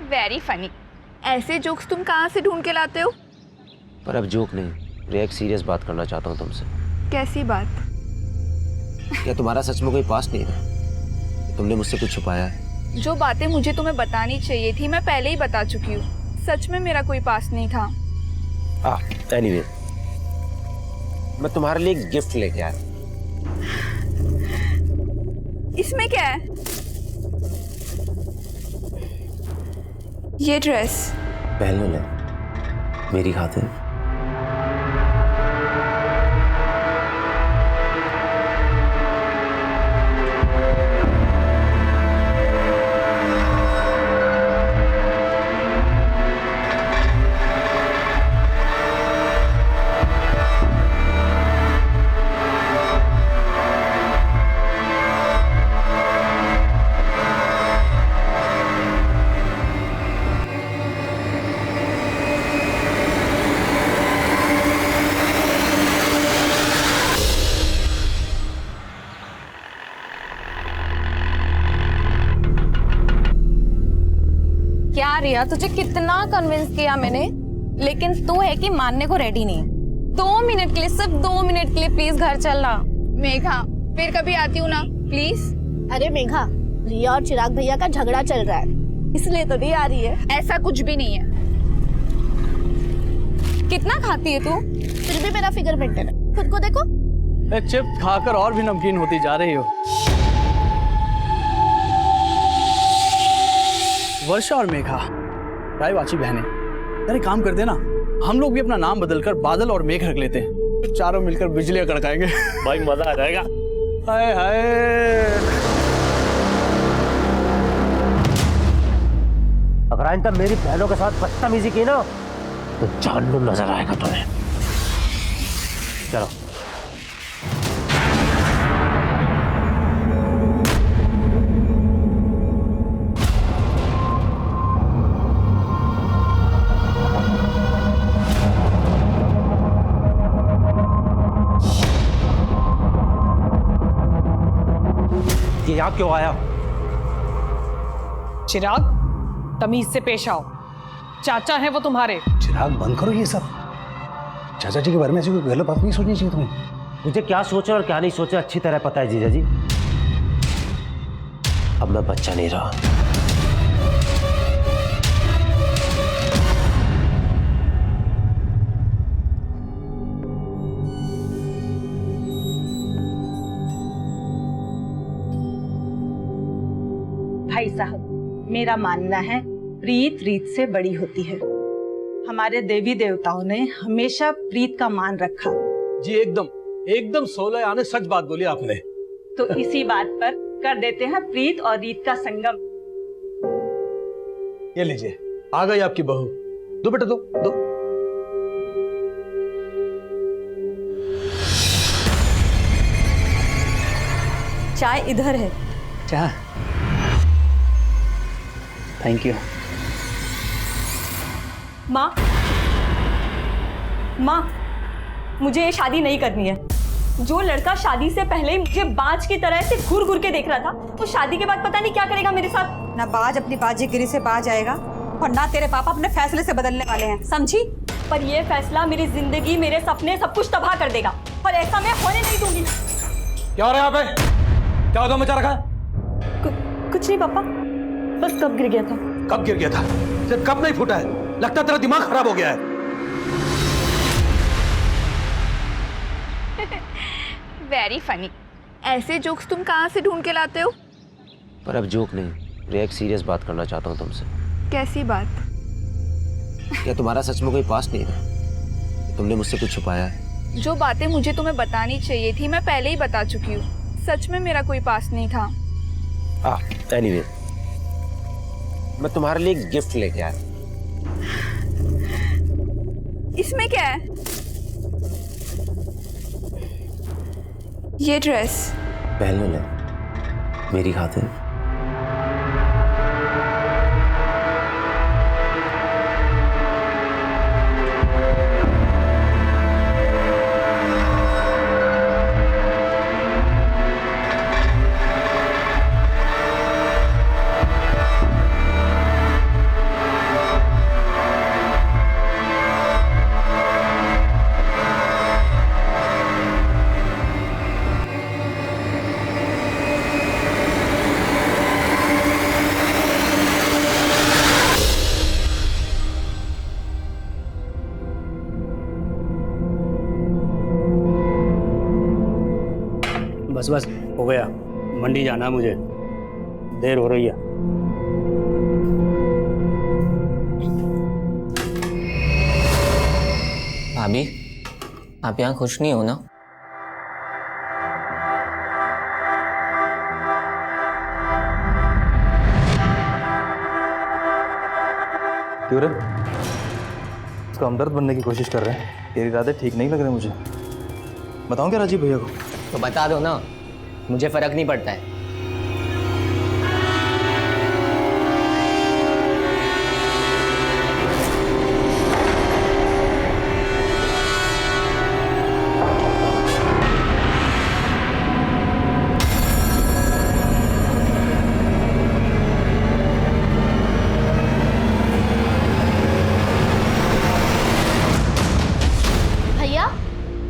Very funny. ऐसे jokes तुम कहाँ से ढूंढ के लाते हो? पर अब जोक नहीं, एक सीरियस बात करना चाहता हूँ तुमसे। कैसी बात? क्या तुम्हारा सच में कोई पास्ट नहीं था? तुमने मुझसे कुछ छुपाया है? जो बातें मुझे तुम्हें बतानी चाहिए थी मैं पहले ही बता चुकी हूँ। सच में मेरा कोई पास्ट नहीं था। एनीवे, मैं तुम्हारे लिए एक गिफ्ट लेके आया। इसमें क्या है? ये ड्रेस पहन लो, ले मेरी खातिर। क्या रिया, तुझे कितना कन्विंस किया मैंने, लेकिन तू है कि मानने को रेडी नहीं है। 2 मिनट के लिए, सिर्फ 2 मिनट के लिए प्लीज घर चलना। मेघा, फिर कभी आती हूँ ना, प्लीज। अरे मेघा, रिया और चिराग भैया का झगड़ा चल रहा है, इसलिए तो नहीं आ रही है। ऐसा कुछ भी नहीं है। कितना खाती है तू? फिर भी मेरा फिगर मेंटेन है, खुद को देखो। चिप्स खाकर और भी नमकीन होती जा रही हो। वर्षा और मेघा रायवाची बहनें, अरे काम करते ना, हम लोग भी अपना नाम बदलकर बादल और मेघ रख लेते हैं। चारों मिलकर बिजलियां कड़काएंगे। भाई मजा आ जाएगा। हाय हाय, अगर आइंदा मेरी बहनों के साथ बदतमीजी की ना तो जानू नजर आएगा तुम्हें। चलो। ये यहाँ क्यों आया? चिराग, तमीज से पेश आओ। चाचा है वो तुम्हारे। चिराग, बंद करो ये सब। चाचा जी के बारे में ऐसी कोई गलत बात नहीं सोचनी चाहिए तुम्हें। मुझे क्या सोचा और क्या नहीं सोचा अच्छी तरह पता है जीजा जी। अब मैं बच्चा नहीं रहा। भाई साहब, मेरा मानना है प्रीत रीत से बड़ी होती है। हमारे देवी देवताओं ने हमेशा प्रीत का मान रखा। जी एकदम एकदम 16 आने सच बात बोली आपने। तो इसी बात पर कर देते हैं प्रीत और रीत का संगम। ये लीजिए, आ गई आपकी बहू। दो बेटा, दो दो। चाय इधर है। क्या? Thank you. माँ, मुझे ये शादी नहीं करनी है। जो लड़का शादी से पहले ही मुझे बाज की तरह से घूर घूर के देख रहा था, वो शादी के बाद पता नहीं क्या करेगा मेरे साथ। ना बाज अपनी बाजीगिरी से बाज आएगा और ना तेरे पापा अपने फैसले से बदलने वाले हैं, समझी? पर ये फैसला मेरी जिंदगी, मेरे सपने, सब कुछ तबाह कर देगा और ऐसा मैं होने नहीं दूंगी। क्या हो रहा है यहाँ पे? क्या उधर मचा रखा है? कुछ नहीं पापा, बस कब गिर गया था। कब गिर गया था? सिर्फ कब नहीं फूटा है? लगता तेरा दिमाग खराब हो गया है। Very funny. ऐसे जोक्स तुम कहाँ से ढूंढ के लाते हो? पर अब जोक नहीं, एक सीरियस बात करना चाहता हूँ तुमसे। कैसी बात? क्या तुम्हारा सच में कोई पास्ट नहीं था? तुमने मुझसे कुछ छुपाया है? जो बातें मुझे तुम्हें बतानी चाहिए थी मैं पहले ही बता चुकी हूँ। सच में मेरा कोई पास्ट नहीं था। एनीवे, मैं तुम्हारे लिए एक गिफ्ट लेके आया। इसमें क्या है? ये ड्रेस पहन लो, ले मेरी खातिर। गया, मंडी जाना है मुझे, देर हो रही है। भाभी, आप यहाँ खुश नहीं हो ना? क्यों रे? उसका हमदर्द बनने की कोशिश कर रहे हैं। तेरे इरादे ठीक नहीं लग रहे मुझे। बताऊं क्या राजीव भैया को? तो बता दो ना, मुझे फर्क नहीं पड़ता है।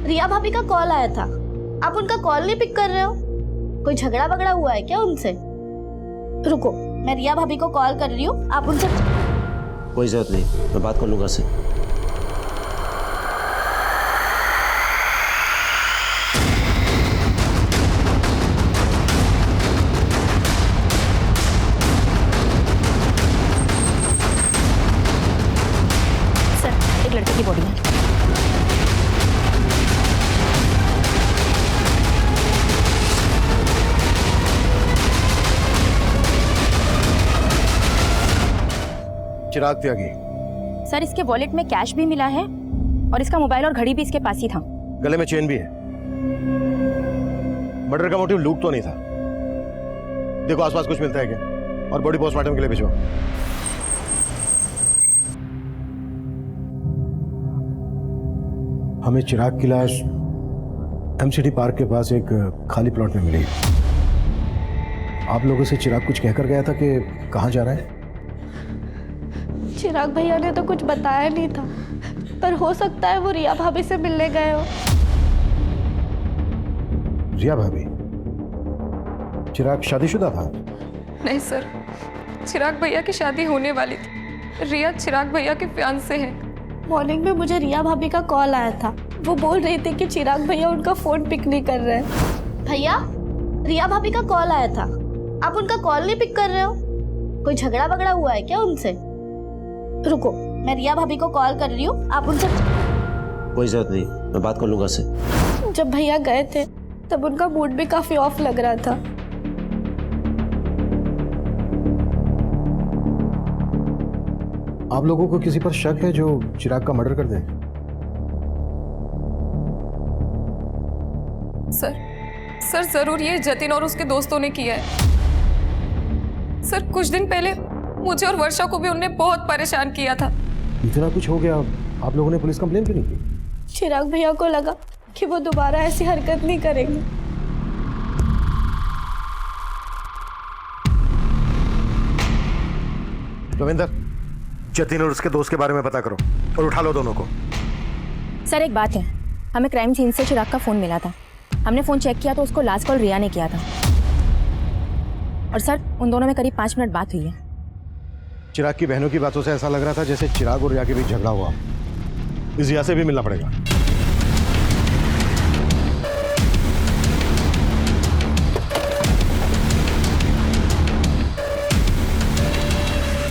रिया भाभी का कॉल आया था, आप उनका कॉल नहीं पिक कर रहे हो? कोई झगड़ा वगड़ा हुआ है क्या उनसे? रुको, मैं रिया भाभी को कॉल कर रही हूँ, आप उनसे। कोई जरूरत नहीं, मैं बात कर लूंगा उससे। सर, एक लड़के की बॉडी है। चिराग त्यागी। सर, इसके वॉलेट में कैश भी मिला है और इसका मोबाइल और घड़ी भी इसके पास ही था। गले में चेन भी है। मर्डर का मोटिव लूट तो नहीं था। देखो आसपास कुछ मिलता है क्या, और बॉडी पोस्टमार्टम के लिए भिजवाओ। हमें चिराग की लाश एमसीडी पार्क के पास एक खाली प्लॉट में मिली। आप लोगों से चिराग कुछ कहकर गया था कि कहाँ जा रहा है? चिराग भैया ने तो कुछ बताया नहीं था, पर हो सकता है वो रिया भाभी से मिलने गए हो। रिया भाभी? चिराग शादीशुदा था? नहीं सर, चिराग भैया की शादी होने वाली थी। रिया चिराग भैया के फियांसे हैं। मॉर्निंग में मुझे रिया भाभी का कॉल आया था, वो बोल रही थी कि चिराग भैया उनका फोन पिक नहीं कर रहे हैं। भैया, रिया भाभी का कॉल आया था, आप उनका कॉल नहीं पिक कर रहे हो? कोई झगड़ा वगड़ा हुआ है क्या उनसे? रुको, मैं रिया भाभी को कॉल कर रही हूँ, आप उनसे। कोई जरूरत नहीं, मैं बात कर लूंगा उससे। जब भैया गए थे तब उनका मूड भी काफी ऑफ लग रहा था। आप लोगों को किसी पर शक है जो चिराग का मर्डर कर दे? सर जरूर ये जतिन और उसके दोस्तों ने किया है। सर, कुछ दिन पहले मुझे और वर्षा को भी उनने बहुत परेशान किया था। इतना कुछ हो गया, आप लोगों ने पुलिस कंप्लेन क्यों नहीं की? चिराग भैया को लगा कि वो दोबारा ऐसी हरकत नहीं करेंगे। रविंदर, जतिन और उसके दोस्त के बारे में पता करो और उठा लो दोनों को। सर, एक बात है, हमें क्राइम सीन से चिराग का फोन मिला था। हमने फोन चेक किया तो उसको लास्ट कॉल रिया ने किया था। और सर, उन दोनों में करीब 5 मिनट बात हुई है। चिराग की बहनों की बातों से ऐसा लग रहा था जैसे चिराग और रिया के बीच झगड़ा हुआ। इस रिया से भी मिलना पड़ेगा।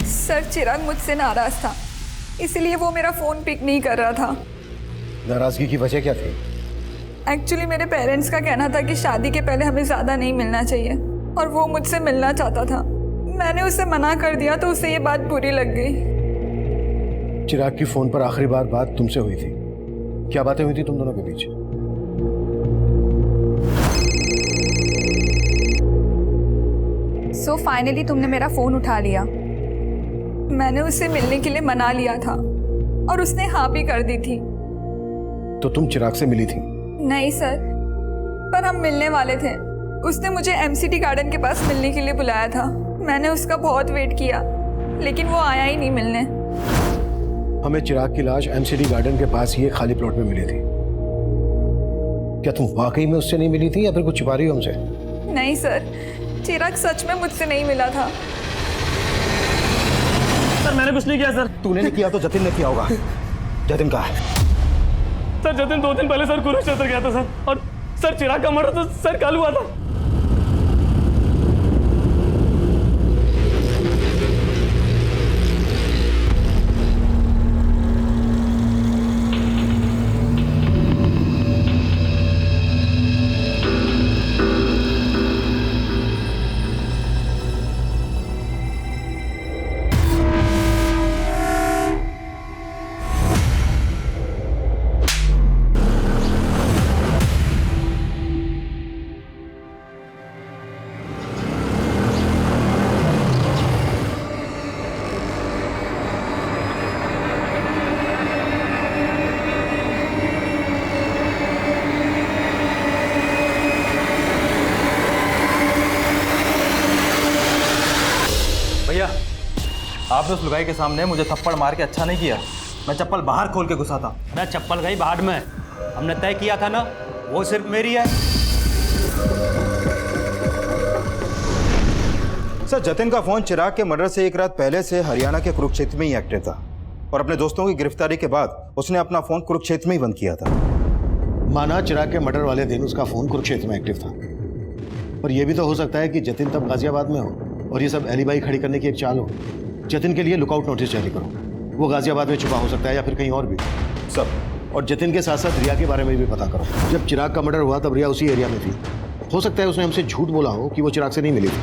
सर, चिराग मुझसे नाराज था, इसलिए वो मेरा फोन पिक नहीं कर रहा था। नाराजगी की वजह क्या थी? एक्चुअली मेरे पेरेंट्स का कहना था कि शादी के पहले हमें ज्यादा नहीं मिलना चाहिए, और वो मुझसे मिलना चाहता था। मैंने उसे मना कर दिया तो उसे ये बात बुरी लग गई। चिराग की फोन पर आखिरी बार बात तुमसे हुई थी, क्या बातें हुई थी तुम दोनों के बीच? सो फाइनली तुमने मेरा फोन उठा लिया। मैंने उससे मिलने के लिए मना लिया था और उसने हाँ भी कर दी थी। तो तुम चिराग से मिली थी? नहीं सर, पर हम मिलने वाले थे। उसने मुझे एमसीडी गार्डन के पास मिलने के लिए बुलाया था। मैंने उसका बहुत वेट किया, लेकिन वो आया ही नहीं मिलने। हमें चिराग की लाश एमसीडी गार्डन के पास ही एक खाली प्लॉट में मिली थी। क्या तुम वाकई में उससे नहीं मिली थी या फिर कुछ छुपा रही हो हमसे? नहीं सर, चिराग सच में मुझसे नहीं मिला था। सर, मैंने कुछ नहीं किया सर। तूने नहीं किया तो जतिन ने किया होगा। जतिन कहाँ है? सर, जतिन 2 दिन पहले सर कुरुक्षेत्र गया था सर, और सर चिराग का मर्डर तो सर कल हुआ था। भैया आपने उस लुगाई के सामने मुझे थप्पड़ मार के अच्छा नहीं किया। मैं चप्पल बाहर खोल के घुसा था। मैं चप्पल गई बाहर में, हमने तय किया था ना, वो सिर्फ मेरी है। सर, जतिन का फोन चिराग के मर्डर से एक रात पहले से हरियाणा के कुरुक्षेत्र में ही एक्टिव था और अपने दोस्तों की गिरफ्तारी के बाद उसने अपना फोन कुरुक्षेत्र में ही बंद किया था। माना चिराग के मर्डर वाले दिन उसका फोन कुरुक्षेत्र में एक्टिव था, पर यह भी तो हो सकता है कि जतिन तब गाजियाबाद में हो और ये सब एलिबाई खड़ी करने की एक चाल हो। जतिन के लिए लुकआउट नोटिस जारी करो, वो गाजियाबाद में छुपा हो सकता है या फिर कहीं और भी सब। और जतिन के साथ साथ रिया के बारे में भी पता करो। जब चिराग का मर्डर हुआ तब रिया उसी एरिया में थी। हो सकता है उसने हमसे झूठ बोला हो कि वो चिराग से नहीं मिली थी।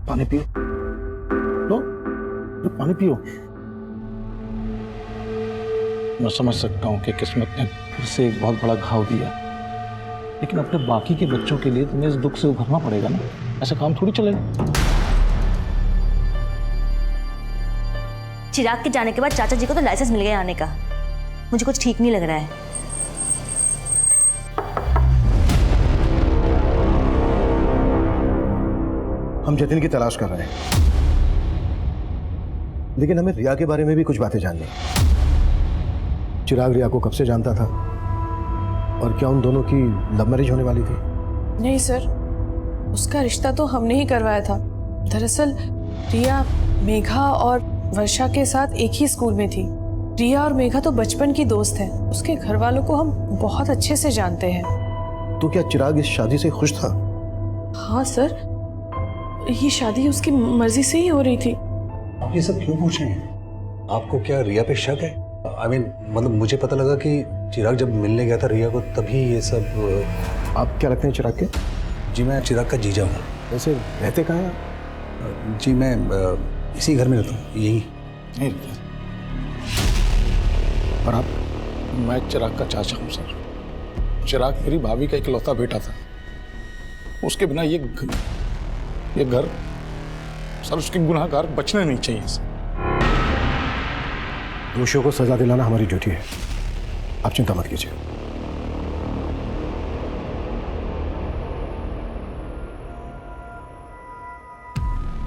पानी पियो। लो, पानी पियो। मैं समझ सकता हूँ कि किस्मत ने फिर से एक बहुत बड़ा घाव दिया, लेकिन अपने बाकी के बच्चों के लिए तुम्हें इस दुख से उभरना पड़ेगा ना। ऐसा काम थोड़ी चलेगा। चिराग के जाने के बाद चाचा जी को तो लाइसेंस मिल गया आने का। मुझे कुछ ठीक नहीं लग रहा है। हम जतिन की तलाश कर रहे हैं, लेकिन हमें रिया के बारे में भी कुछ बातें जाननी है। चिराग रिया को कब से जानता था और क्या उन दोनों की लव मैरिज होने वाली थी? नहीं सर, उसका रिश्ता तो हमने ही करवाया था। दरअसल रिया मेघा और वर्षा के साथ एक ही स्कूल में थी। रिया और मेघा तो बचपन की दोस्त हैं। उसके घर वालों को हम बहुत अच्छे से जानते हैं। तो क्या चिराग इस शादी से खुश था? हाँ सर, ये शादी उसकी मर्जी से ही हो रही थी। आप ये सब क्यों पूछ रहे हैं? आपको क्या रिया पे शक है? मतलब मुझे पता लगा कि चिराग जब मिलने गया था रिया को तभी ये सब। आप क्या लगते हैं चिराग के? जी मैं चिराग का जीजा हूँ। वैसे रहते कहाँ हैं? जी मैं इसी घर में रहता हूँ, यही। नहीं, और आप? मैं चिराग का चाचा हूँ सर। चिराग मेरी भाभी का इकलौता बेटा था। उसके बिना ये घर सर, उसके गुनाहगार बचने नहीं चाहिए सर। दोषियों को सजा दिलाना हमारी ड्यूटी है, आप चिंता मत कीजिए।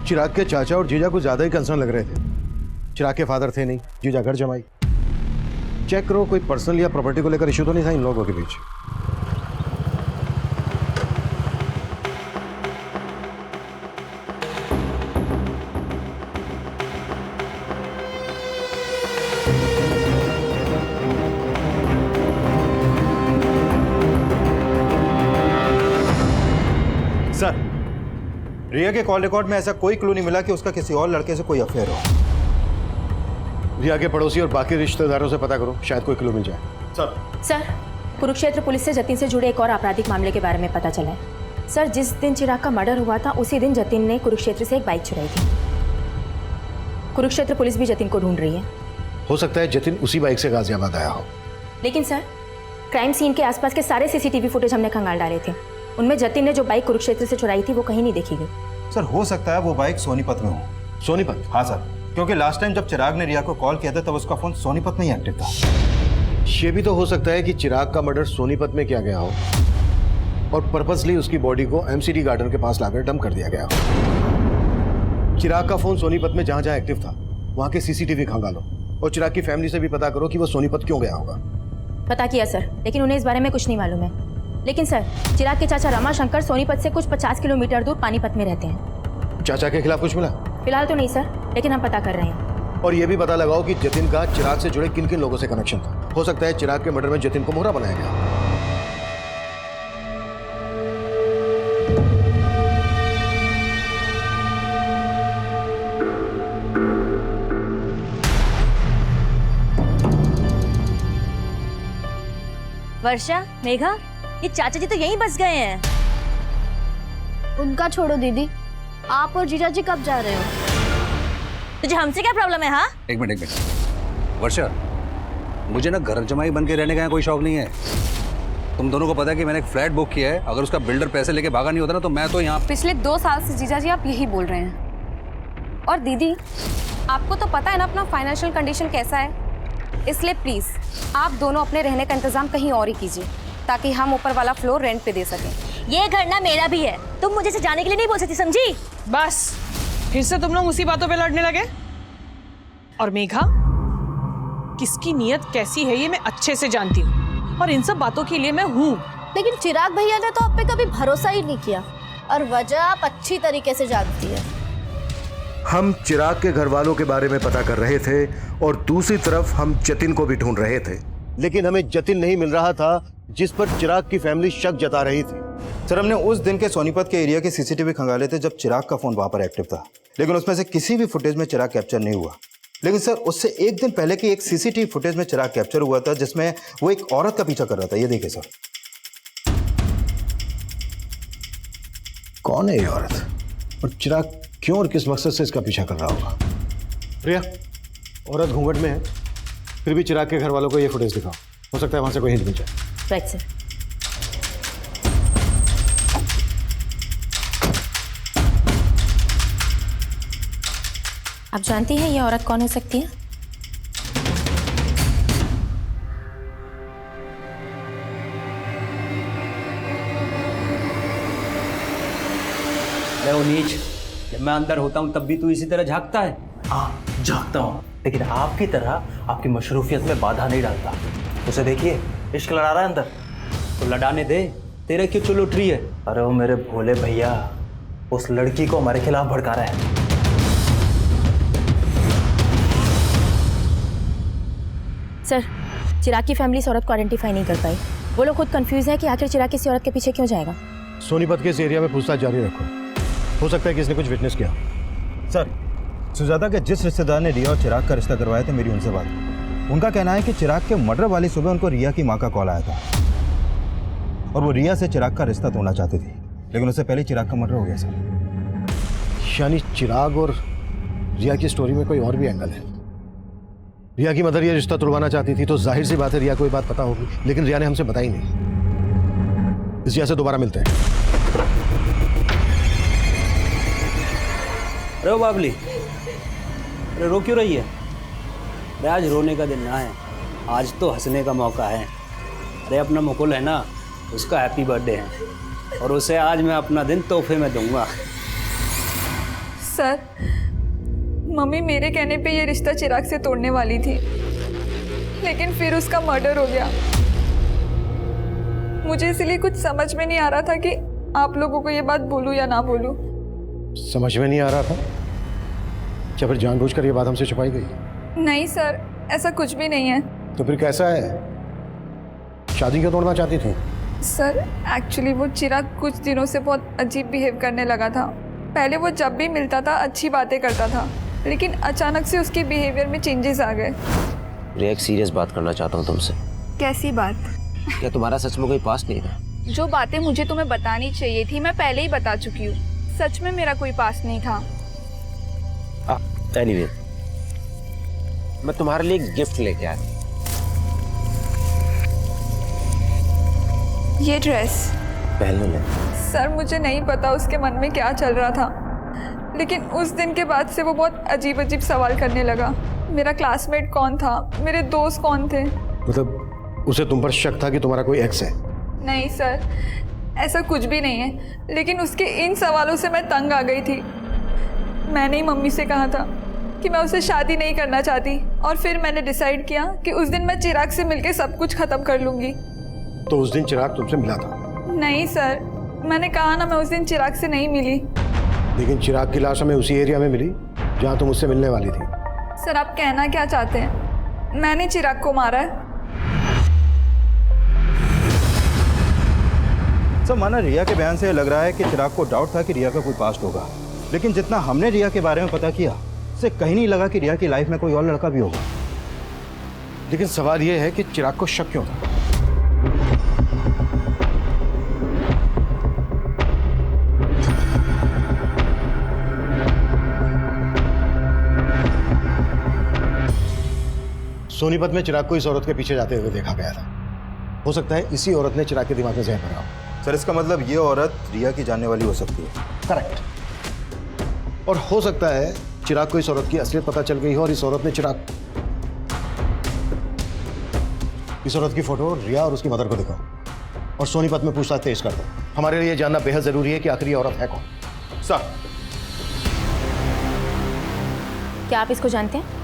चिराग के चाचा और जीजा कुछ ज्यादा ही कंसर्न लग रहे थे। चिराग के फादर थे नहीं, जीजा घर जमाई। चेक करो कोई पर्सनल या प्रॉपर्टी को लेकर इश्यू तो नहीं था इन लोगों के बीच। सर, रिया के कॉल रिकॉर्ड में ऐसा कोई क्लू नहीं मिला कि उसका किसी और लड़के से कोई अफेयर हो। रिया के पड़ोसी और बाकी रिश्तेदारों से पता करो, शायद कोई क्लू मिल जाए। सर, कुरुक्षेत्र पुलिस से जतिन से जुड़े एक और आपराधिक मामले के बारे में पता चला है। सर, जिस दिन चिराग का मर्डर हुआ था उसी दिन जतिन ने कुरुक्षेत्र से एक बाइक चुराई थी। कुरुक्षेत्र पुलिस भी जतिन को ढूंढ रही है। हो सकता है जतिन उसी बाइक से गाजियाबाद आया हो। लेकिन सर, क्राइम सीन के आसपास के सारे सीसीटीवी फुटेज हमने खंगाल डाले थे। उनमें जतिन ने जो बाइक कुरुक्षेत्र से चुराई थी वो कहीं नहीं देखी गई। सर, हो सकता है वो बाइक सोनीपत में हो। सोनीपत? हाँ सर, क्योंकि लास्ट टाइम जब चिराग ने रिया को कॉल किया था तब उसका फोन सोनीपत में ही एक्टिव था। ये भी तो हो सकता है कि चिराग का मर्डर सोनीपत में किया गया हो और पर्पसली उसकी बॉडी को एमसीडी गार्डन के पास लाकर डंप कर दिया गया हो। चिराग का फोन सोनीपत में जहां जहां एक्टिव था वहां के सीसीटीवी खंगालो और चिराग की फैमिली से भी पता करो कि वो सोनीपत क्यों गया होगा। पता किया सर, लेकिन उन्हें इस बारे में कुछ नहीं मालूम है। लेकिन सर, चिराग के चाचा रमाशंकर सोनीपत से कुछ 50 किलोमीटर दूर पानीपत में रहते हैं। चाचा के खिलाफ कुछ मिला? फिलहाल तो नहीं सर, लेकिन हम पता कर रहे हैं। और ये भी पता लगाओ कि जतिन का चिराग से जुड़े किन किन लोगों से कनेक्शन था। हो सकता है चिराग के मर्डर में जतिन को मोहरा बनाया गया। वर्षा, मेघा, ये चाचा जी तो यहीं बस गए हैं। उनका छोड़ो दीदी, आप और जीजा जी कब जा रहे हो? तुझे हमसे क्या प्रॉब्लम है? हाँ, एक मिनट वर्षा, मुझे ना घर जमाई बन के रहने का कोई शौक नहीं है। तुम दोनों को पता है कि मैंने एक फ्लैट बुक किया है। अगर उसका बिल्डर पैसे लेके भागा नहीं होता ना तो मैं तो यहाँ। पिछले 2 साल से जीजा जी आप यही बोल रहे हैं। और दीदी, आपको तो पता है ना अपना फाइनेंशियल कंडीशन कैसा है, इसलिए प्लीज़ आप दोनों अपने रहने का इंतज़ाम कहीं और ही कीजिए ताकि हम ऊपर वाला फ्लोर रेंट पे दे सकें। ये घर ना मेरा भी है, तुम मुझे से जाने के लिए नहीं बोल सकती, समझी? बस फिर से तुम लोग उसी बातों पे लड़ने लगे। और मेघा, किसकी नीयत कैसी है ये मैं अच्छे से जानती हूँ, और इन सब बातों के लिए मैं हूँ। लेकिन चिराग भैया ने तो आप पे कभी भरोसा ही नहीं किया, और वजह आप अच्छी तरीके से जानती है। हम चिराग के घर वालों के बारे में पता कर रहे थे और दूसरी तरफ हम जतिन को भी ढूंढ रहे थे, लेकिन हमें जतिन नहीं मिल रहा था जिस पर चिराग की फैमिली शक जता रही थी। सर, हमने उस दिन के सोनीपत के एरिया के सीसीटीवी खंगाले थे जब चिराग का फोन वहां पर एक्टिव था, लेकिन उसमें से किसी भी फुटेज में चिराग कैप्चर नहीं हुआ। लेकिन सर, उससे एक दिन पहले की एक सीसीटीवी फुटेज में चिराग कैप्चर हुआ था जिसमें वो एक औरत का पीछा कर रहा था। ये देखिए सर। कौन है ये औरत और चिराग क्यों और किस मकसद से इसका पीछा कर रहा होगा? प्रिया, औरत घूंघट में है, फिर भी चिराग के घर वालों को ये फुटेज दिखाओ, हो सकता है वहां से कोई हिंट मिल जाए। Right sir. आप जानती हैं ये औरत कौन हो सकती है? नीच, जब मैं अंदर होता हूँ तब भी तू इसी तरह झांकता है? हाँ, झांकता हूँ, लेकिन आपकी तरह आपकी मशरूफियत में बाधा नहीं डालता। उसे देखिए, इश्क लड़ा रहा है अंदर। तो लड़ाने दे, तेरे क्यों चुल उठ रही है? अरे वो मेरे भोले भैया उस लड़की को हमारे खिलाफ भड़का रहा है। सर, चिराग की फैमिली इस औरत को आइडेंटिफाई नहीं कर पाई। वो लोग खुद कंफ्यूज है कि आखिर चिराग किसी औरत के पीछे क्यों जाएगा। सोनीपत के इस एरिया में पूछताछ जारी रखो, हो सकता है कि इसने कुछ विटनेस किया। सर, सुजाता के जिस रिश्तेदार ने रिया और चिराग का रिश्ता करवाया था, मेरी उनसे बात हुई। उनका कहना है कि चिराग के मर्डर वाली सुबह उनको रिया की माँ का कॉल आया था और वो रिया से चिराग का रिश्ता तोड़ना चाहती थी, लेकिन उससे पहले चिराग का मर्डर हो गया सर। यानी चिराग और रिया की स्टोरी में कोई और भी एंगल है। रिया की मदर ये रिश्ता तोड़वाना चाहती थी तो जाहिर सी बात है रिया को ये बात पता होगी, लेकिन रिया ने हमसे बताई नहीं। इस रिया से दोबारा मिलते हैं। अरे बाबली, अरे रो क्यों रही है? अरे आज रोने का दिन ना है, आज तो हंसने का मौका है। अरे अपना मुकुल है ना, उसका हैप्पी बर्थडे है और उसे आज मैं अपना दिन तोहफे में दूंगा। सर, मम्मी मेरे कहने पे ये रिश्ता चिराग से तोड़ने वाली थी, लेकिन फिर उसका मर्डर हो गया। मुझे इसलिए कुछ समझ में नहीं आ रहा था कि आप लोगों को ये बात बोलूं या ना बोलूं। समझ में नहीं आ रहा था? क्या फिर जानबूझकर ये बात हमसे छुपाई गई? नहीं सर, ऐसा कुछ भी नहीं है। तो फिर कैसा है? शादी क्यों तोड़ना चाहती थी? सर, एक्चुअली वो चिराग कुछ दिनों से बहुत अजीब बिहेव करने लगा था। पहले वो जब भी मिलता था अच्छी बातें करता था, लेकिन अचानक से उसके बिहेवियर में चेंजेस आ गए। रिया, एक सीरियस बात करना चाहता हूँ तुमसे। कैसी बात? क्या तुम्हारा सच में कोई पास्ट नहीं था? जो बातें मुझे तुम्हें बतानी चाहिए थी मैं पहले ही बता चुकी हूँ। सच में मेरा कोई पास्ट नहीं था। एनीवे, मैं तुम्हारे लिए एक गिफ्ट लेके आया। ये ड्रेस पहले ले। सर, मुझे नहीं पता उसके मन में क्या चल रहा था, लेकिन उस दिन के बाद से वो बहुत अजीब अजीब सवाल करने लगा। मेरा क्लासमेट कौन था, मेरे दोस्त कौन थे। मतलब उसे तुम पर शक था कि तुम्हारा कोई एक्स है? नहीं सर, ऐसा कुछ भी नहीं है, लेकिन उसके इन सवालों से मैं तंग आ गई थी। मैंने ही मम्मी से कहा था कि मैं उससे शादी नहीं करना चाहती, और फिर मैंने डिसाइड किया कि उस दिन मैं चिराग से मिलकर सब कुछ ख़त्म कर लूँगी। तो उस दिन चिराग तुमसे मिला था? नहीं सर, मैंने कहा ना, मैं उस दिन चिराग से नहीं मिली। लेकिन चिराग की लाश हमें उसी एरिया में मिली जहाँ तुम उससे मिलने वाली थी। सर, आप कहना क्या चाहते हैं? मैंने चिराग को मारा है? सर, माना रिया के बयान से लग रहा है कि चिराग को डाउट था कि रिया का कोई पास्ट होगा, लेकिन जितना हमने रिया के बारे में पता किया उससे कहीं नहीं लगा कि रिया की लाइफ में कोई और लड़का भी होगा। लेकिन सवाल यह है कि चिराग को शक क्यों था? सोनीपत में चिराग को इस औरत के पीछे जाते हुए देखा गया था। हो सकता है इसी औरत ने चिराग के दिमाग में जहर भरा हो। सर, इसका मतलब ये औरत रिया की जानने वाली हो सकती है। करेक्ट। और हो सकता है चिराग को इस औरत की असलियत पता चल गई हो और इस औरत ने इस औरत की फोटो रिया और उसकी मदर को दिखाओ और सोनीपत में पूछताछ तेज कर दो। हमारे लिए जानना बेहद जरूरी है कि आखिर ये औरत है कौन। सर, क्या आप इसको जानते हैं?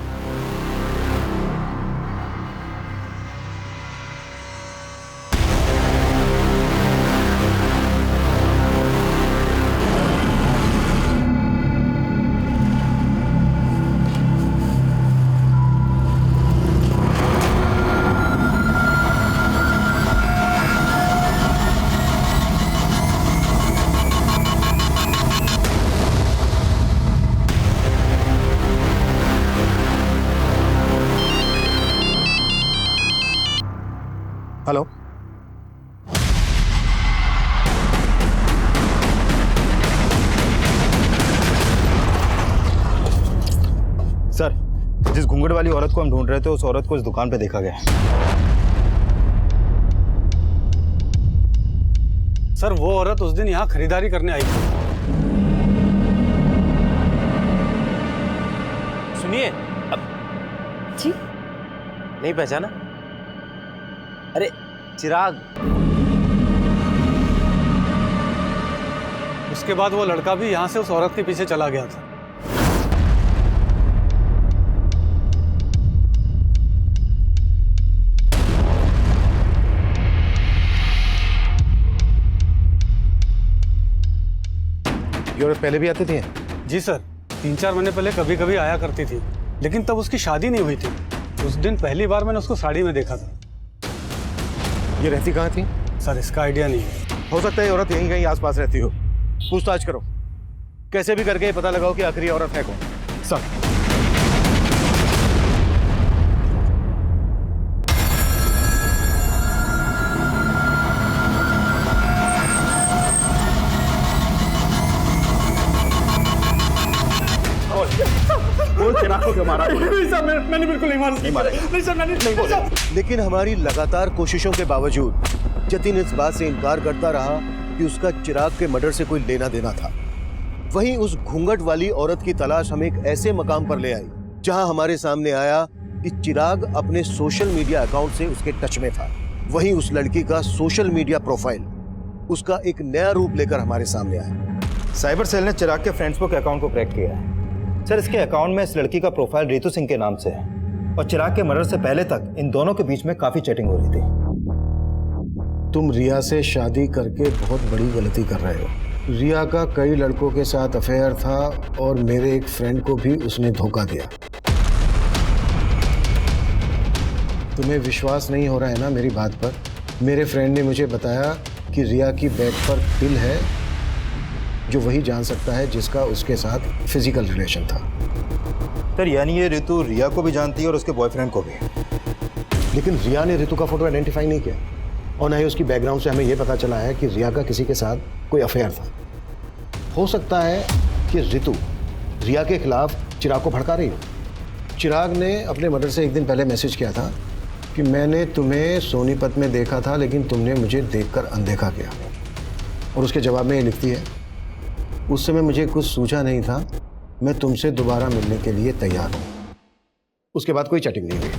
हेलो, सर, जिस घूंघट वाली औरत को हम ढूंढ रहे थे उस औरत को इस दुकान पे देखा गया। सर वो औरत उस दिन यहाँ खरीदारी करने आई थी। सुनिए, अब जी नहीं पहचाना? अरे चिराग। उसके बाद वो लड़का भी यहाँ से उस औरत के पीछे चला गया था। ये औरत पहले भी आती थी? जी सर, 3-4 महीने पहले कभी कभी आया करती थी, लेकिन तब उसकी शादी नहीं हुई थी। उस दिन पहली बार मैंने उसको साड़ी में देखा था। ये रहती कहाँ थी? सर इसका आइडिया नहीं है। हो सकता है ये औरत यहीं कहीं आसपास रहती हो। पूछताछ करो, कैसे भी करके पता लगाओ कि आखिर ये औरत है कौन। सर, चिराग को क्यों मारा? नहीं सर, मैंने बिल्कुल नहीं मारा। नहीं सर, मैंने नहीं बोला। लेकिन हमारी लगातार कोशिशों के बावजूद जतिन इस बात से इनकार करता रहा कि उसका चिराग के मर्डर से कोई लेना देना था। वहीं उस घूंघट वाली औरत की तलाश हमें एक ऐसे मकाम पर ले आई जहां हमारे सामने आया कि चिराग अपने सोशल मीडिया अकाउंट से उसके टच में था। वहीं उस लड़की का सोशल मीडिया प्रोफाइल उसका एक नया रूप लेकर हमारे सामने आया। साइबर सेल ने चिराग के फेसबुक अकाउंट को क्रैक किया है। सर, इसके अकाउंट में इस लड़की का प्रोफाइल रितु सिंह के नाम से है और चिराग के मर्डर से पहले तक इन दोनों के बीच में काफी चैटिंग हो रही थी। तुम रिया से शादी करके बहुत बड़ी गलती कर रहे हो। रिया का कई लड़कों के साथ अफेयर था और मेरे एक फ्रेंड को भी उसने धोखा दिया। तुम्हें विश्वास नहीं हो रहा है ना मेरी बात पर? मेरे फ्रेंड ने मुझे बताया कि रिया की बैग पर पिल है जो वही जान सकता है जिसका उसके साथ फिजिकल रिलेशन था। सर, यानी ये रितु रिया को भी जानती है और उसके बॉयफ्रेंड को भी। लेकिन रिया ने रितु का फोटो आइडेंटिफाई नहीं किया और ना ही उसकी बैकग्राउंड से हमें यह पता चला है कि रिया का किसी के साथ कोई अफेयर था। हो सकता है कि रितु रिया के खिलाफ चिराग को भड़का रही हो। चिराग ने अपने मर्डर से एक दिन पहले मैसेज किया था कि मैंने तुम्हें सोनीपत में देखा था लेकिन तुमने मुझे देखकर अनदेखा किया। और उसके जवाब में ये लिखती है, उस समय मुझे कुछ सूझा नहीं था, मैं तुमसे दोबारा मिलने के लिए तैयार हूँ। उसके बाद कोई चैटिंग नहीं हुई।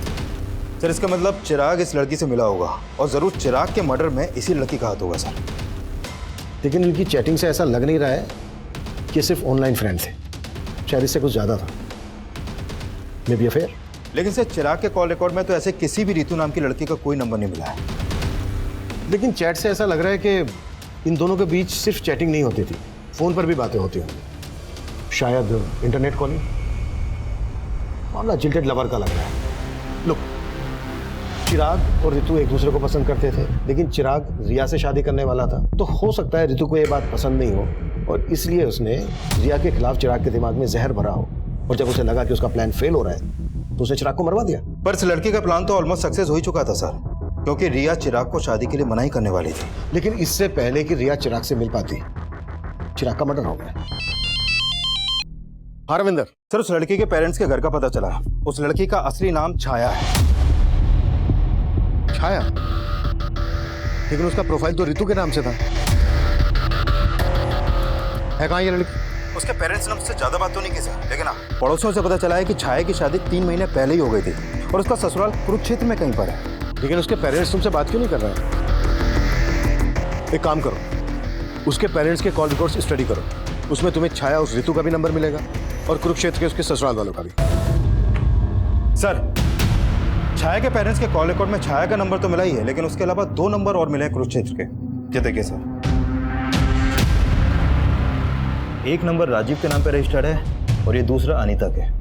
सर, इसका मतलब चिराग इस लड़की से मिला होगा और जरूर चिराग के मर्डर में इसी लड़की का हाथ होगा सर। लेकिन इनकी चैटिंग से ऐसा लग नहीं रहा है कि सिर्फ ऑनलाइन फ्रेंड थे, शायद इससे कुछ ज़्यादा था। May be affair. लेकिन सर, चिराग के कॉल रिकॉर्ड में तो ऐसे किसी भी रितु नाम की लड़की का कोई नंबर नहीं मिला है। लेकिन चैट से ऐसा लग रहा है कि इन दोनों के बीच सिर्फ चैटिंग नहीं होती थी, फ़ोन पर भी बातें होती होंगी, शायद इंटरनेट कॉलिंग। मामला जिल्टेड लवर का लग रहा है। लो, चिराग और रितु एक दूसरे को पसंद करते थे, लेकिन चिराग रिया से शादी करने वाला था। तो हो सकता है रितु को ये बात पसंद नहीं हो और इसलिए उसने रिया के खिलाफ चिराग के दिमाग में जहर भरा हो और जब उसे लगा कि उसका प्लान फेल हो रहा है तो उसने चिराग को मरवा दिया। पर इस लड़की का प्लान तो ऑलमोस्ट सक्सेस हो ही चुका था सर, क्योंकि रिया चिराग को शादी के लिए मना ही करने वाली थी। लेकिन इससे पहले कि रिया चिराग से मिल पाती, चिराग का मर्डर हो गया। हाँ रविंदर। सर, उस लड़की के पेरेंट्स के घर का पता चला। उस लड़की का असली नाम छाया है। छाया? लेकिन उसका प्रोफाइल तो रितु के नाम से था। है कहाँ ये लड़की? उसके पेरेंट्स ने मुझसे ज्यादा बात तो नहीं की सर, लेकिन हाँ पड़ोसियों से पता चला है कि छाया की शादी 3 महीने पहले ही हो गई थी और उसका ससुराल कुरुक्षेत्र में कहीं पर है। लेकिन उसके पेरेंट्स तुमसे बात क्यों नहीं कर रहे हैं? एक काम करो, उसके पेरेंट्स के कॉल रिकॉर्ड्स स्टडी करो, उसमें तुम्हें छाया उस ऋतु का भी नंबर मिलेगा और कुरुक्षेत्र के उसके ससुराल वालों का भी। सर छाया के पेरेंट्स के कॉल रिकॉर्ड में छाया का नंबर तो मिला ही है, लेकिन उसके अलावा 2 नंबर और मिले हैं कुरुक्षेत्र के। ये देखिए सर, एक नंबर राजीव के नाम पे रजिस्टर्ड है और ये दूसरा अनीता के।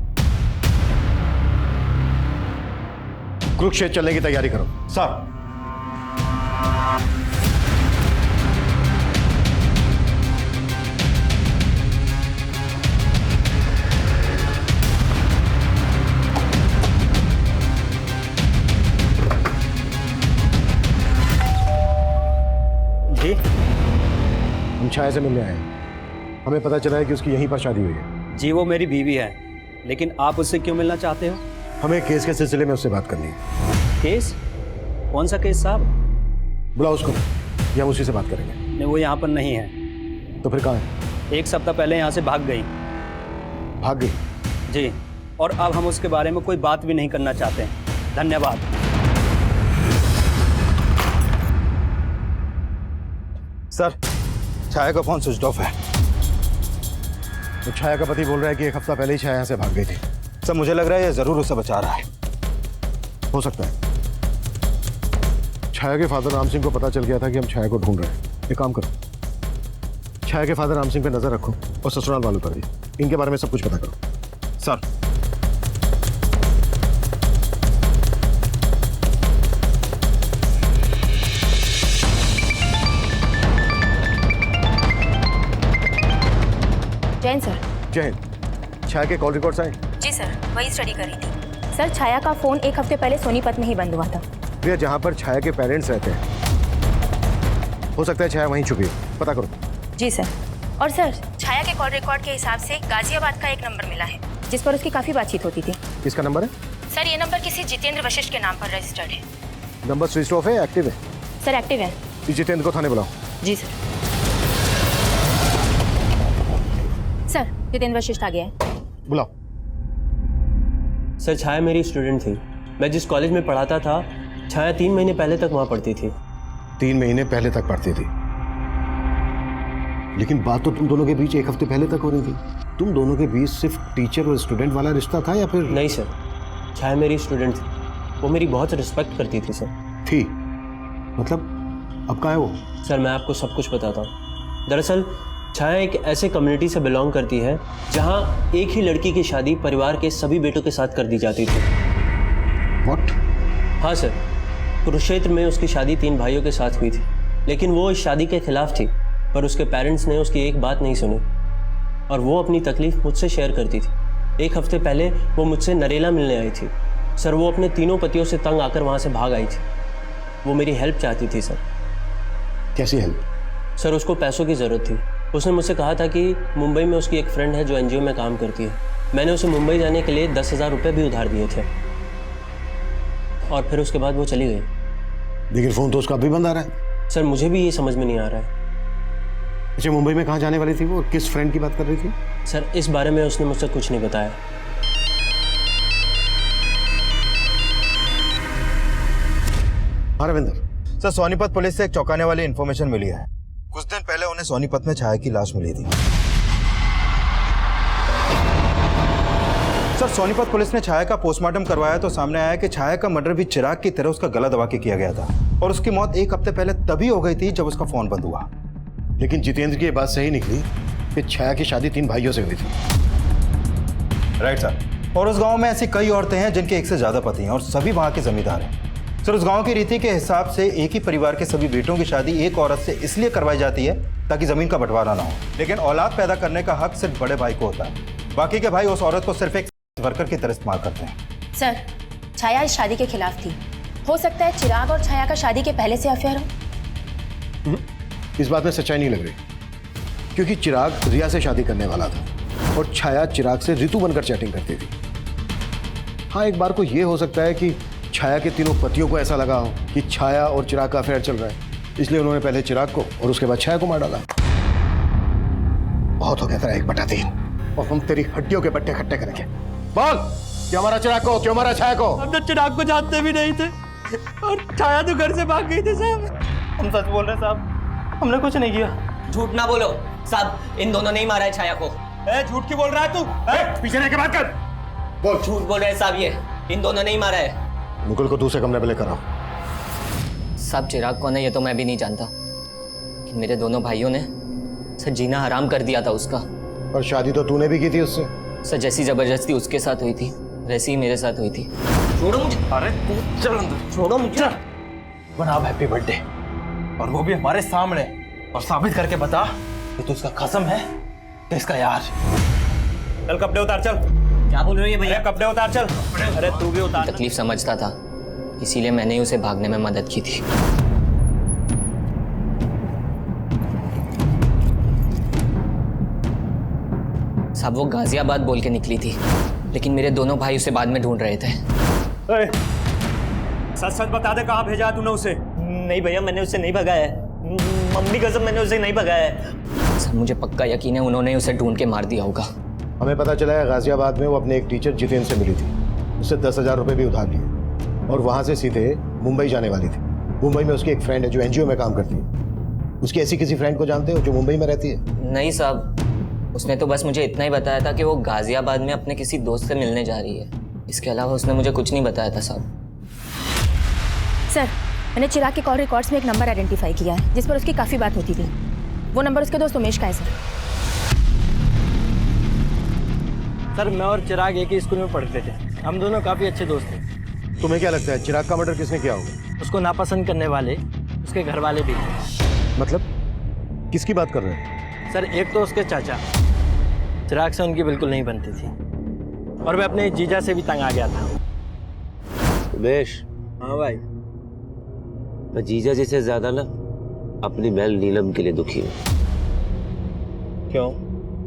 कुरुक्षेत्र चलने की तैयारी करो। सर जी हम छाया से मिलने आए हैं। हमें पता चला है कि उसकी यहीं पर शादी हुई है। जी वो मेरी बीवी है, लेकिन आप उससे क्यों मिलना चाहते हो? हमें केस के सिलसिले में उससे बात करनी है। केस? कौन सा केस साहब? बुलाओ उसको, या हम उसी से बात करेंगे। नहीं, वो यहाँ पर नहीं है। तो फिर कहाँ है? 1 सप्ताह पहले यहाँ से भाग गई। भाग गई? जी, और अब हम उसके बारे में कोई बात भी नहीं करना चाहते हैं। धन्यवाद। सर छाया का फोन स्विच ऑफ है। तो छाया का पति बोल रहा है कि 1 हफ्ता पहले ही छाया यहाँ से भाग गई थी। सर मुझे लग रहा है ये जरूर उसे बचा रहा है। हो सकता है छाया के फादर राम सिंह को पता चल गया था कि हम छाया को ढूंढ रहे हैं। एक काम करो, छाया के फादर राम सिंह पे नजर रखो और ससुराल वालों पर भी। इनके बारे में सब कुछ पता करो। Sir Jain sir. जय हिंद। छाया के कॉल रिकॉर्ड्स आए? जी सर, वही स्टडी कर रही थी। सर छाया का फोन 1 हफ्ते पहले सोनीपत में ही बंद हुआ था। भैया जहाँ पर छाया के पेरेंट्स रहते हैं, हो सकता है छाया वहीं छुपी है। पता करो। जी सर। और सर छाया के कॉल रिकॉर्ड के हिसाब से गाजियाबाद का एक नंबर मिला है जिस पर उसकी काफ़ी बातचीत होती थी। किसका नंबर है? सर ये नंबर किसी जितेंद्र वशिष्ठ के नाम पर रजिस्टर्ड है। नंबर स्विच ऑफ है, एक्टिव है? सर एक्टिव है। इस जितेंद्र को थाने बुलाओ। जी सर। सर जितेंद्र वशिष्ठ आ गया है। बुलाओ। सर छाया मेरी स्टूडेंट थी। मैं जिस कॉलेज में पढ़ाता था, छाया 3 महीने पहले तक वहाँ पढ़ती थी। 3 महीने पहले तक पढ़ती थी? लेकिन बात तो तुम दोनों के बीच 1 हफ्ते पहले तक हो रही थी। तुम दोनों के बीच सिर्फ टीचर और स्टूडेंट वाला रिश्ता था या फिर? नहीं सर, छाया मेरी स्टूडेंट थी। वो मेरी बहुत रिस्पेक्ट करती थी सर। थी? मतलब अब कहाँ है वो? सर मैं आपको सब कुछ बताता हूँ। दरअसल छाया एक ऐसे कम्युनिटी से बिलोंग करती है जहाँ एक ही लड़की की शादी परिवार के सभी बेटों के साथ कर दी जाती थी। What? हाँ सर, कुरुक्षेत्र में उसकी शादी 3 भाइयों के साथ हुई थी, लेकिन वो इस शादी के खिलाफ थी। पर उसके पेरेंट्स ने उसकी एक बात नहीं सुनी और वो अपनी तकलीफ मुझसे शेयर करती थी। 1 हफ्ते पहले वो मुझसे नरेला मिलने आई थी। सर वो अपने तीनों पतियों से तंग आकर वहाँ से भाग आई थी। वो मेरी हेल्प चाहती थी सर। कैसी हेल्प? सर उसको पैसों की ज़रूरत थी। उसने मुझसे कहा था कि मुंबई में उसकी एक फ्रेंड है जो एनजीओ में काम करती है। मैंने उसे मुंबई जाने के लिए 10,000 रुपये भी उधार दिए थे और फिर उसके बाद वो चली गई। लेकिन फ़ोन तो उसका अभी बंद आ रहा है। सर मुझे भी ये समझ में नहीं आ रहा है। अच्छा मुंबई में कहाँ जाने वाली थी वो? किस फ्रेंड की बात कर रही थी? सर इस बारे में उसने मुझसे कुछ नहीं बताया। हाँ रविंदर। सर सोनीपत पुलिस से एक चौंकाने वाली इंफॉर्मेशन मिली है। कुछ दिन पहले उन्हें सोनीपत में छाया की लाश मिली थी। सर सोनीपत पुलिस ने छाया का पोस्टमार्टम करवाया तो सामने आया कि छाया का मर्डर भी चिराग की तरह उसका गला दबा के किया गया था और उसकी मौत 1 हफ्ते पहले तभी हो गई थी जब उसका फोन बंद हुआ। लेकिन जितेंद्र की ये बात सही निकली कि छाया की शादी 3 भाइयों से हुई थी। Right sir. और उस गांव में ऐसी कई औरतें हैं जिनके 1 से ज्यादा पति हैं और सभी वहां के जमींदार हैं। सर उस गांव की रीति के हिसाब से एक ही परिवार के सभी बेटों की शादी एक औरत से इसलिए करवाई जाती है ताकि जमीन का बंटवारा ना हो, लेकिन औलाद पैदा करने का हक सिर्फ बड़े भाई को होता है। बाकी के भाई उस औरत को सिर्फ एक वर्कर की तरह इस्तेमाल करते हैं। सर छाया इस शादी के खिलाफ थी। हो सकता है चिराग और छाया का शादी के पहले से अफेयर हो। इस बात में सच्चाई नहीं लग रही, क्योंकि चिराग रिया से शादी करने वाला था और छाया चिराग से ऋतु बनकर चैटिंग करती थी। हाँ एक बार को ये हो सकता है कि छाया के तीनों पतियों को ऐसा लगा हो कि छाया और चिराग का अफेयर चल रहा है, इसलिए उन्होंने पहले चिराग को और उसके बाद छाया को मार डाला। बहुत हो गया तेरा 1/3 और हम तेरी हड्डियों के बट्टे इकट्ठे करेंगे। बोल, क्यों मारा चिराग को, क्यों मारा छाया को? हम तो चिराग को जानते भी नहीं थे और छाया तो घर से भाग गई थी साहब। हम सच बोल रहे हैं साहब, हमने कुछ नहीं किया। झूठ ना बोलो साहब, इन दोनों ने ही मारा है छाया को। झूठ क्यों बोल रहा है तू? पीछे रह के बात कर। बोल। झूठ बोल रहे हैं साहब, ये इन दोनों ने ही मारा है। मुकुल को दूसरे कमरे में लेकर आओ। साहब चिराग कौन है ये तो मैं भी नहीं जानता, कि मेरे दोनों भाइयों ने सर जीना हराम कर दिया था उसका। और शादी तो तूने भी की थी उससे। सर जैसी जबरदस्ती उसके साथ हुई थी वैसी ही मेरे साथ हुई थी। छोड़ो मुझे। अरे तू चल अंदर, छोड़ो मुझे। मना हैप्पी बर्थडे, और वो भी हमारे सामने, और साबित करके बता कि तू उसका कसम है कि इसका यार। चल कपड़े उतार चल। क्या बोल रहे हो ये भैया? कपड़े उतार चल। अरे तू भी उतार। तकलीफ समझता था, इसीलिए मैंने ही उसे भागने में मदद की थी। साहब वो गाजियाबाद बोल के निकली थी, लेकिन मेरे दोनों भाई उसे बाद में ढूंढ रहे थे। सच सच बता दे, कहाँ भेजा तूने उसे? नहीं भैया, मैंने उसे नहीं भगाया है, मम्मी कसम मैंने उसे नहीं भगाया है। सर मुझे पक्का यकीन है उन्होंने उसे ढूंढ के मार दिया होगा। हमें पता चला है गाजियाबाद में वो अपने एक टीचर जितेन से मिली थी, उससे 10,000 रुपये भी उधार लिए और वहाँ से सीधे मुंबई जाने वाली थी। मुंबई में उसकी एक फ्रेंड है जो एनजीओ में काम करती है। उसकी ऐसी किसी फ्रेंड को जानते हो जो मुंबई में रहती है? नहीं साहब, उसने तो बस मुझे इतना ही बताया था कि वो गाजियाबाद में अपने किसी दोस्त से मिलने जा रही है। इसके अलावा उसने मुझे कुछ नहीं बताया था साहब। सर, मैंने चिराग के कॉल रिकॉर्ड्स में एक नंबर आइडेंटिफाई किया है जिस पर उसकी काफ़ी बात होती थी। वो नंबर उसके दोस्त उमेश का है सर। सर मैं और चिराग एक ही स्कूल में पढ़ते थे, हम दोनों काफ़ी अच्छे दोस्त थे। तुम्हें क्या लगता है चिराग का मर्डर किसने किया होगा? उसको नापसंद करने वाले उसके घर वाले भी थे। मतलब किसकी बात कर रहे हैं? सर एक तो उसके चाचा, चिराग से उनकी बिल्कुल नहीं बनती थी, और मैं अपने जीजा से भी तंग आ गया था। उमेश। हाँ भाई। मैं जीजा जी से ज्यादा ना अपनी बहन नीलम के लिए दुखी हूँ। क्यों?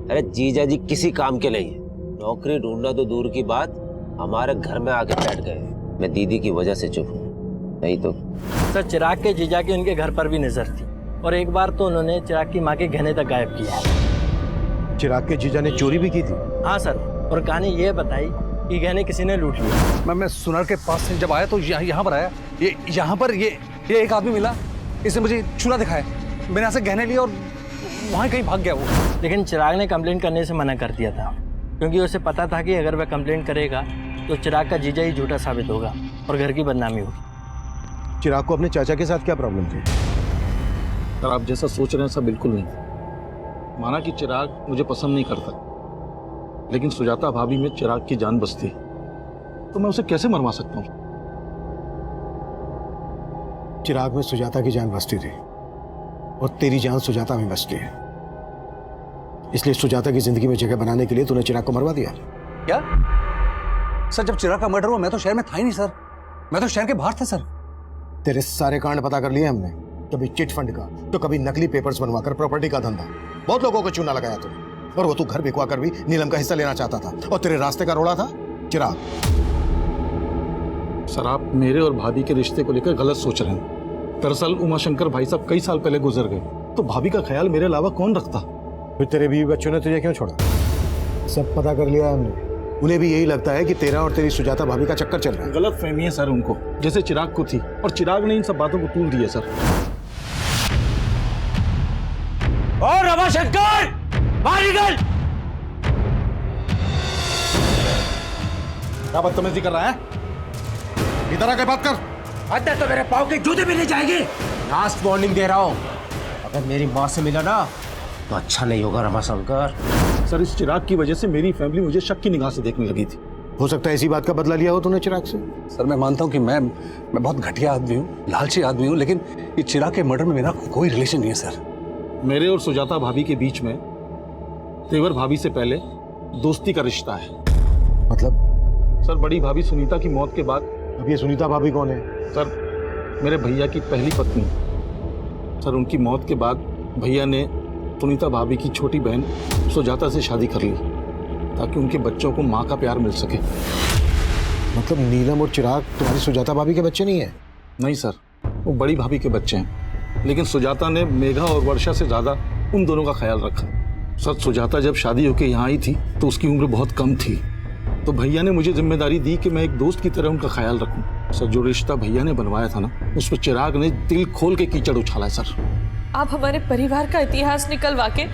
अरे जीजा जी किसी काम के नहीं है, नौकरी ढूंढना तो दूर की बात, हमारे घर में आके बैठ गए। मैं दीदी की वजह से चुप हूँ, नहीं तो। सर चिराग के जीजा की उनके घर पर भी नजर थी, और एक बार तो उन्होंने चिराग की माँ के गहने तक गायब किया। चिराग के जीजा ने चोरी भी की थी? हाँ सर, और कहानी ये बताई कि गहने किसी ने लूट लिए। मैं सुनार के पास से जब आया तो यहाँ पर आया, ये यहाँ पर ये एक आदमी मिला, इसने मुझे चूल्हा दिखाया, मैंने यहाँ से गहने लिए और वहाँ कहीं भाग गया वो। लेकिन चिराग ने कंप्लेंट करने से मना कर दिया था, क्योंकि उसे पता था कि अगर वह कंप्लेंट करेगा तो चिराग का जीजा ही झूठा साबित होगा और घर की बदनामी होगी। चिराग को अपने चाचा के साथ क्या प्रॉब्लम थी? सर आप जैसा सोच रहे हैं सब बिल्कुल नहीं। माना कि चिराग मुझे पसंद नहीं करता, लेकिन सुजाता भाभी में चिराग की जान बसती, तो मैं उसे कैसे मरवा सकता हूँ? चिराग में सुजाता की जान बसती थी और तेरी जान सुजाता में बसती है, इसलिए सुजाता की जिंदगी में जगह बनाने के लिए तूने चिराग को मरवा दिया। क्या सर? जब चिराग का मर्डर हुआ मैं तो शहर में था ही नहीं सर, मैं तो शहर के बाहर था सर। तेरे सारे कांड पता कर लिए हमने, कभी चिट फंड का तो कभी नकली पेपर्स बनवाकर प्रॉपर्टी का धंधा, बहुत लोगों को चूना लगाया तूने, और वो तू घर बिकवा कर भी नीलम का हिस्सा लेना चाहता था, और तेरे रास्ते का रोड़ा था चिराग। सर आप मेरे और भाभी के रिश्ते को लेकर गलत सोच रहे हैं। दरअसल उमाशंकर भाई साहब कई साल पहले गुजर गए, तो भाभी का ख्याल मेरे अलावा कौन रखता? फिर तेरे बीवी बच्चों ने तुझे क्यों छोड़ा? सब पता कर लिया हमने, उन्हें भी यही लगता है कि तेरा और तेरी सुजाता भाभी का चक्कर चल रहा है। गलत फहमी है सर उनको, जैसे चिराग को थी, और चिराग ने इन सब बातों को तूल दिया सर। और रमाशंकर बाहर निकल! क्या बदतमीजी कर रहा है? इधर आके बात कर। अंदर तो मेरे पाँव के जूते भी नहीं जाएंगे। लास्ट वार्निंग दे रहा हूँ, अगर मेरी माँ से मिला ना तो अच्छा नहीं होगा रमाशंकर। सर इस चिराग की वजह से मेरी फैमिली मुझे शक की निगाह से देखने लगी थी। हो सकता है इसी बात का बदला लिया हो तूने चिराग से। सर मैं मानता हूँ कि मैं बहुत घटिया आदमी हूँ, लालची आदमी हूँ, लेकिन ये चिराग के मर्डर में मेरा कोई रिलेशन नहीं है सर। मेरे और सुजाता भाभी के बीच में तेवर भाभी से पहले दोस्ती का रिश्ता है। मतलब? सर बड़ी भाभी सुनीता की मौत के बाद। अब ये सुनीता भाभी कौन है? सर मेरे भैया की पहली पत्नी। सर उनकी मौत के बाद भैया ने सुनीता भाभी की छोटी बहन सुजाता से शादी कर ली, ताकि उनके बच्चों को माँ का प्यार मिल सके। मतलब नीलम और चिराग तुम्हारी सुजाता भाभी के बच्चे नहीं है? नहीं सर, वो बड़ी भाभी के बच्चे हैं, लेकिन सुजाता ने मेघा और वर्षा से ज्यादा उन दोनों का ख्याल रखा। सर सुजाता जब शादी होके यहाँ आई थी तो उसकी उम्र बहुत कम थी, तो भैया ने मुझे जिम्मेदारी दी कि मैं एक दोस्त की तरह उनका ख्याल रखूं। सर जो रिश्ता भैया ने बनवाया था ना, उस पर चिराग ने दिल खोल के कीचड़ उछाला है सर। आप हमारे परिवार का इतिहास निकलवा के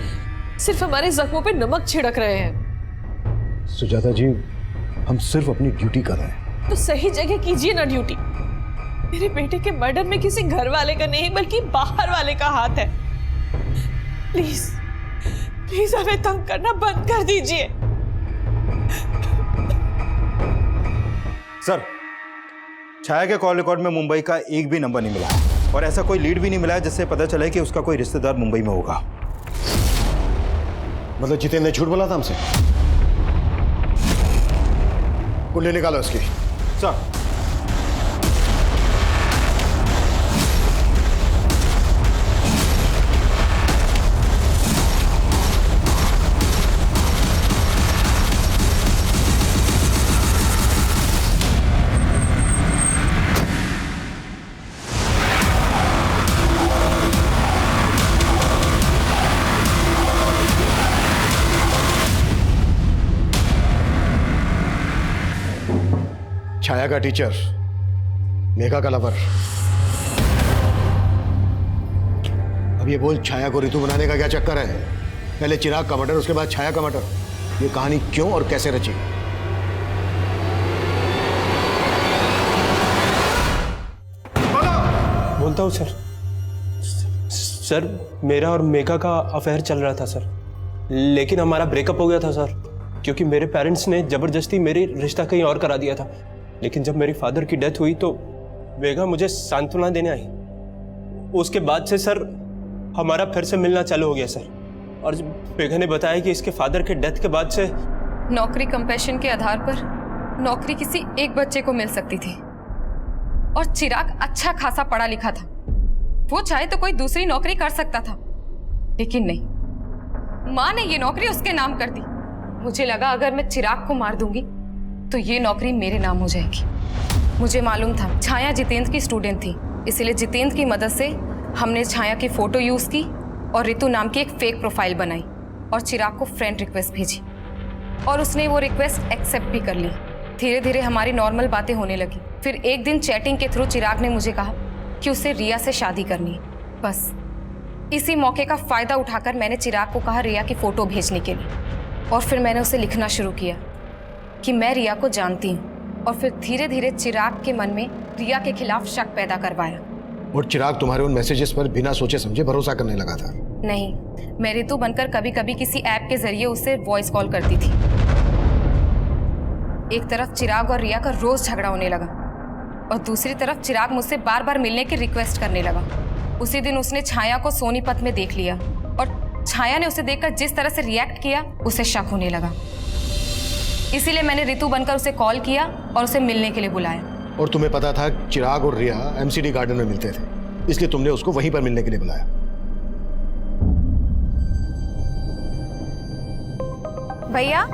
सिर्फ हमारे जख्मों पे नमक छिड़क रहे हैं। सुजाता जी, हम सिर्फ अपनी ड्यूटी कर रहे हैं। तो सही जगह कीजिए ना ड्यूटी। मेरे बेटे के मर्डर में किसी घर वाले का नहीं बल्कि बाहर वाले का हाथ है। प्लीज प्लीज हमें तंग करना बंद कर दीजिए। सर, छाया के कॉल रिकॉर्ड में मुंबई का एक भी नंबर नहीं मिला है और ऐसा कोई लीड भी नहीं मिला है जिससे पता चले कि उसका कोई रिश्तेदार मुंबई में होगा। मतलब जितेंद्र ने झूठ बोला था हमसे? कुंडली निकालो उसकी। सर, छाया का टीचर, मेघा का लवर। अब ये बोल, छाया को ऋतु बनाने का क्या चक्कर है? पहले चिराग का मर्डर, उसके बाद छाया का मर्डर। ये कहानी क्यों और कैसे रची? बोलता हूँ सर। सर मेरा और मेघा का अफेयर चल रहा था सर, लेकिन हमारा ब्रेकअप हो गया था सर, क्योंकि मेरे पेरेंट्स ने जबरदस्ती मेरी रिश्ता कहीं और करा दिया था। लेकिन जब मेरी फादर की डेथ हुई तो मेघा मुझे सांत्वना देने आई। उसके बाद से सर हमारा फिर से मिलना चालू हो गया सर। और मेघा ने बताया कि इसके फादर के डेथ के बाद से नौकरी कंपैशन के आधार पर नौकरी किसी एक बच्चे को मिल सकती थी और चिराग अच्छा खासा पढ़ा लिखा था, वो चाहे तो कोई दूसरी नौकरी कर सकता था, लेकिन नहीं, माँ ने ये नौकरी उसके नाम कर दी। मुझे लगा अगर मैं चिराग को मार दूंगी तो ये नौकरी मेरे नाम हो जाएगी। मुझे मालूम था छाया जितेंद्र की स्टूडेंट थी, इसलिए जितेंद्र की मदद से हमने छाया की फोटो यूज की और ऋतु नाम की एक फेक प्रोफाइल बनाई और चिराग को फ्रेंड रिक्वेस्ट भेजी और उसने वो रिक्वेस्ट एक्सेप्ट भी कर ली। धीरे धीरे हमारी नॉर्मल बातें होने लगी। फिर एक दिन चैटिंग के थ्रू चिराग ने मुझे कहा कि उसे रिया से शादी करनी है। बस इसी मौके का फायदा उठाकर मैंने चिराग को कहा रिया की फोटो भेजने के लिए और फिर मैंने उसे लिखना शुरू किया कि मैं रिया को जानती हूँ और फिर धीरे धीरे चिराग के मन में रिया के खिलाफ शक पैदा करवाया। और चिराग तुम्हारे उन मैसेजेस पर बिना सोचे समझे भरोसा करने लगा था? नहीं, मैं ऋतु बनकर कभी कभी किसी ऐप के जरिए उससे वॉइस कॉल करती थी। एक तरफ चिराग और रिया का रोज झगड़ा होने लगा और दूसरी तरफ चिराग मुझसे बार बार मिलने की रिक्वेस्ट करने लगा। उसी दिन उसने छाया को सोनीपत में देख लिया और छाया ने उसे देखकर जिस तरह से रिएक्ट किया उसे शक होने लगा। इसीलिए मैंने ऋतु बनकर उसे कॉल किया और उसे मिलने के लिए बुलाया। और तुम्हें पता था चिराग और रिया एमसीडी गार्डन में मिलते थे, इसलिए तुमने उसको वहीं पर मिलने के लिए बुलाया। भैया,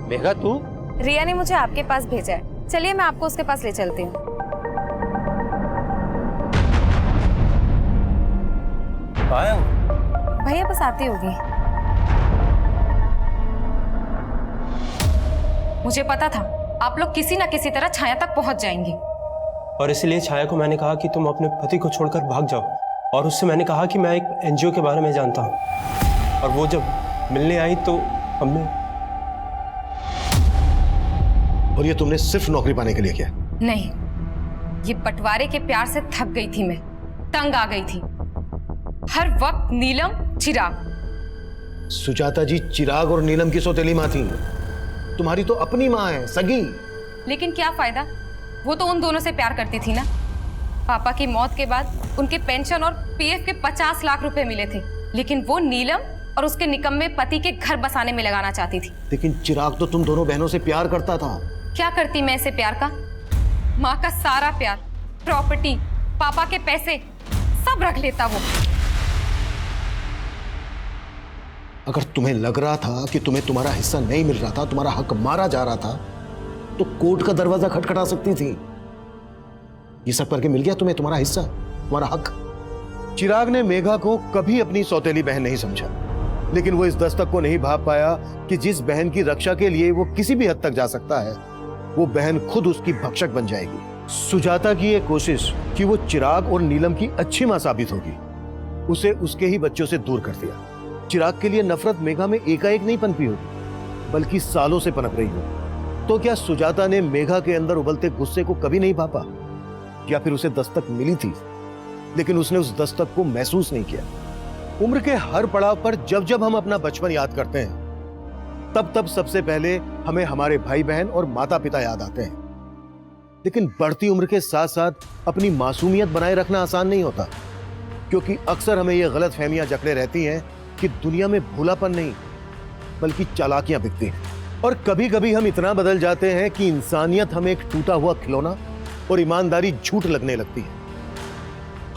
मेघा तू? रिया ने मुझे आपके पास भेजा है, चलिए मैं आपको उसके पास ले चलती हूँ। भैया बस आती होगी। मुझे पता था आप लोग किसी ना किसी तरह छाया तक पहुंच जाएंगे और इसलिए छाया को मैंने कहा कि तुम अपने पति को छोड़कर भाग जाओ और उससे मैंने कहा कि मैं एक एनजीओ के बारे में जानता हूँ और वो जब मिलने आई तो हमने। और ये तुमने सिर्फ नौकरी पाने के लिए किया? नहीं, ये बंटवारे के प्यार से थक गई थी, मैं तंग आ गई थी। हर वक्त नीलम चिराग। सुजाता जी, चिराग और नीलम की सौतेली माँ थी, तुम्हारी तो अपनी माँ है, सगी। लेकिन क्या फायदा, वो तो उन दोनों से प्यार करती थी ना। पापा की मौत के बाद उनके पेंशन और पीएफ के 50 लाख रुपए मिले थे, लेकिन वो नीलम और उसके निकम्मे पति के घर बसाने में लगाना चाहती थी। लेकिन चिराग तो तुम दोनों बहनों से प्यार करता था। क्या करती मैं ऐसे प्यार का? माँ का सारा प्यार, प्रॉपर्टी, पापा के पैसे सब रख लेता वो। अगर तुम्हें लग रहा था कि तुम्हें तुम्हारा हिस्सा नहीं मिल रहा था, तुम्हारा हक मारा जा रहा था, तो कोर्ट का दरवाजा खटखटा सकती थी। ये सब करके मिल गया तुम्हें तुम्हारा हिस्सा, तुम्हारा हक। चिराग ने मेघा को कभी अपनी सौतेली बहन नहीं समझा, लेकिन वो इस दस्तक को नहीं भाप पाया कि जिस बहन की रक्षा के लिए वो किसी भी हद तक जा सकता है, वो बहन खुद उसकी भक्षक बन जाएगी। सुजाता की ये कोशिश कि वो चिराग और नीलम की अच्छी मां साबित होगी, उसे उसके ही बच्चों से दूर कर दिया। चिराग के लिए नफरत मेघा में एकाएक नहीं पनपी होगी, बल्कि सालों से पनप रही हो। तो क्या सुजाता ने मेघा के अंदर उबलते गुस्से को कभी नहीं भापा? या फिर उसे दस्तक मिली थी लेकिन उसने उस दस्तक को महसूस नहीं किया? उम्र के हर पड़ाव पर जब जब हम अपना बचपन याद करते हैं, तब तब सबसे पहले हमें हमारे भाई बहन और माता पिता याद आते हैं। लेकिन बढ़ती उम्र के साथ साथ अपनी मासूमियत बनाए रखना आसान नहीं होता, क्योंकि अक्सर हमें यह गलत फहमियां जकड़े रहती हैं कि दुनिया में भोलापन नहीं बल्कि चालाकियां बिकती हैं। और कभी कभी हम इतना बदल जाते हैं कि इंसानियत हमें एक टूटा हुआ खिलौना और ईमानदारी झूठ लगने लगती है।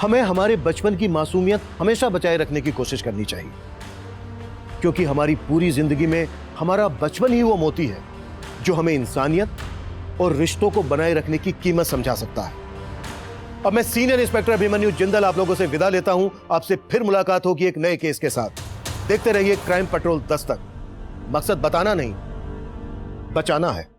हमें हमारे बचपन की मासूमियत हमेशा बचाए रखने की कोशिश करनी चाहिए, क्योंकि हमारी पूरी जिंदगी में हमारा बचपन ही वो मोती है जो हमें इंसानियत और रिश्तों को बनाए रखने की कीमत समझा सकता है। अब मैं सीनियर इंस्पेक्टर अभिमन्यु जिंदल आप लोगों से विदा लेता हूं। आपसे फिर मुलाकात होगी एक नए केस के साथ। देखते रहिए क्राइम पेट्रोल दस्तक। मकसद बताना नहीं, बचाना है।